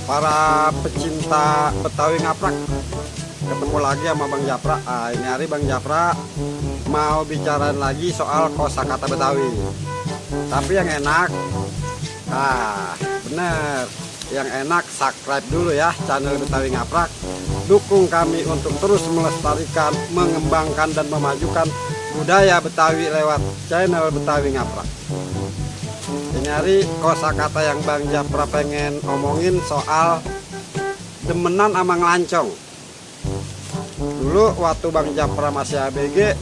para pecinta Betawi Ngaprak, ketemu lagi sama Bang Japra. Ini hari Bang Japra mau bicarain lagi soal kosakata Betawi, tapi yang enak. Bener, yang enak subscribe dulu ya channel Betawi Ngaprak. Dukung kami untuk terus melestarikan, mengembangkan dan memajukan budaya Betawi lewat channel Betawi Ngaprak. Ini hari kosakata yang Bang Japra pengen omongin soal demenan sama ngelancong. Dulu waktu Bang Japra masih ABG,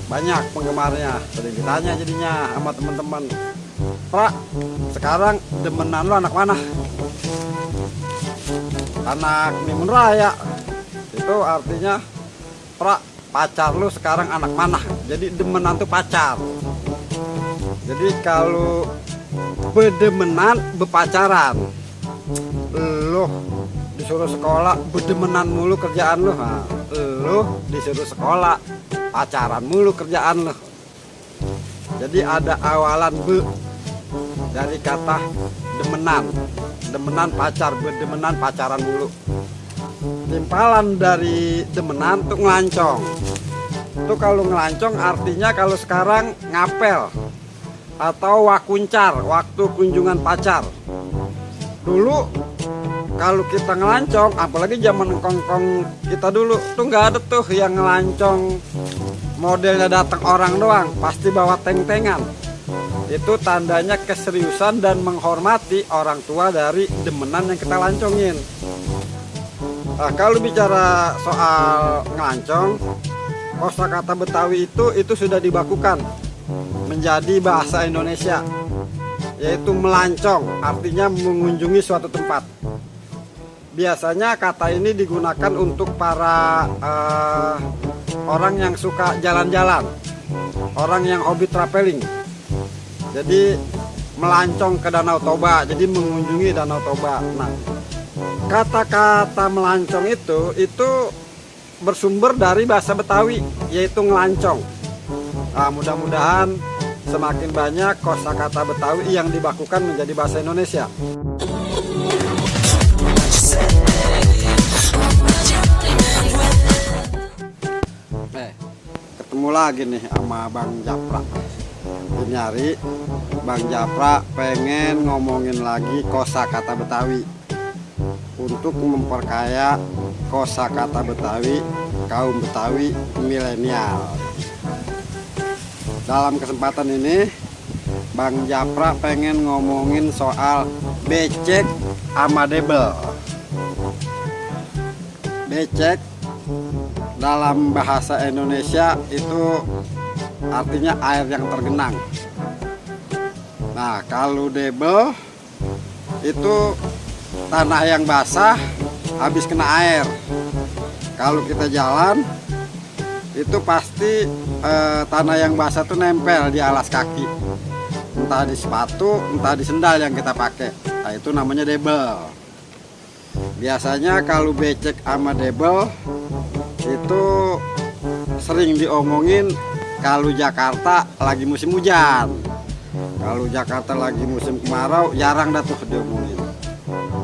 banyak penggemarnya. Sering ditanya jadinya sama teman-teman, "Pra, sekarang demenan lu anak mana?" "Anak Mimun Raya." Itu artinya, "Pra, pacar lu sekarang anak mana?" Jadi demenan tuh pacar. Jadi kalau bedemenan bepacaran, lo disuruh sekolah bedemenan mulu kerjaan lo, lo disuruh sekolah pacaran mulu kerjaan lo. Jadi ada awalan be dari kata demenan, demenan pacar, bedemenan pacaran mulu. Timpalan dari demenan tuh ngelancong. Tuh kalau ngelancong artinya kalau sekarang ngapel atau wakuncar, waktu kunjungan pacar. Dulu kalau kita ngelancong, apalagi zaman kongkong kita dulu tuh nggak ada tuh yang ngelancong modelnya datang orang doang, pasti bawa teng-tengan. Itu tandanya keseriusan dan menghormati orang tua dari demenan yang kita lancongin. Kalau bicara soal ngelancong, kosakata Betawi itu sudah dibakukan menjadi bahasa Indonesia, yaitu melancong, artinya mengunjungi suatu tempat. Biasanya kata ini digunakan untuk para orang yang suka jalan-jalan, orang yang hobi traveling. Jadi melancong ke Danau Toba, jadi mengunjungi Danau Toba. Nah, kata-kata melancong itu bersumber dari bahasa Betawi, yaitu ngelancong. Mudah-mudahan semakin banyak kosakata Betawi yang dibakukan menjadi bahasa Indonesia. Ketemu lagi nih sama Bang Japra. Ini hari Bang Japra pengen ngomongin lagi kosakata Betawi untuk memperkaya kosakata Betawi kaum Betawi milenial. Dalam kesempatan ini Bang Japra pengen ngomongin soal becek sama debel. Becek dalam bahasa Indonesia itu artinya air yang tergenang. Nah, kalau debel itu tanah yang basah habis kena air. Kalau kita jalan itu pasti tanah yang basah tuh nempel di alas kaki, entah di sepatu, entah di sendal yang kita pakai. Nah, itu namanya debel. Biasanya kalau becek sama debel itu sering diomongin kalau Jakarta lagi musim hujan. Kalau Jakarta lagi musim kemarau jarang dah tuh diomongin.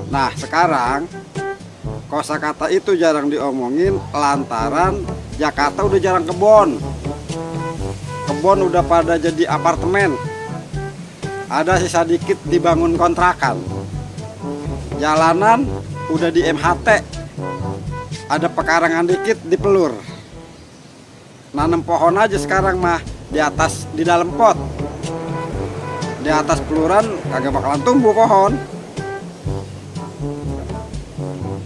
Nah, sekarang kosakata itu jarang diomongin lantaran Jakarta udah jarang kebon. Kebon udah pada jadi apartemen. Ada sisa dikit dibangun kontrakan. Jalanan udah di MHT. Ada pekarangan dikit dipelur. Nanam pohon aja sekarang mah di dalam pot. Di atas peluran kagak bakalan tumbuh pohon.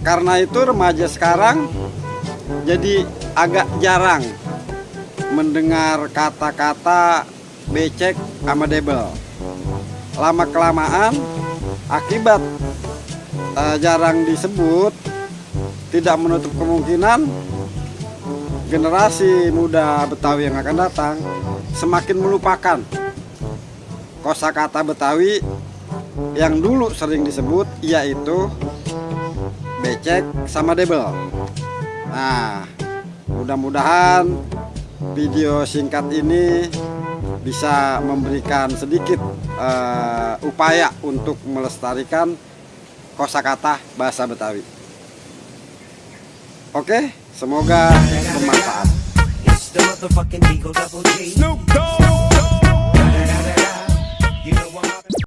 Karena itu remaja sekarang jadi agak jarang mendengar kata-kata becek sama debel. Lama-kelamaan akibat jarang disebut, tidak menutup kemungkinan generasi muda Betawi yang akan datang semakin melupakan kosakata Betawi yang dulu sering disebut, yaitu becek sama debel. Nah, mudah-mudahan video singkat ini bisa memberikan sedikit upaya untuk melestarikan kosakata bahasa Betawi. Oke, semoga bermanfaat. It's the motherfucking Eagle Double G. Snoop Dogg. You know I'm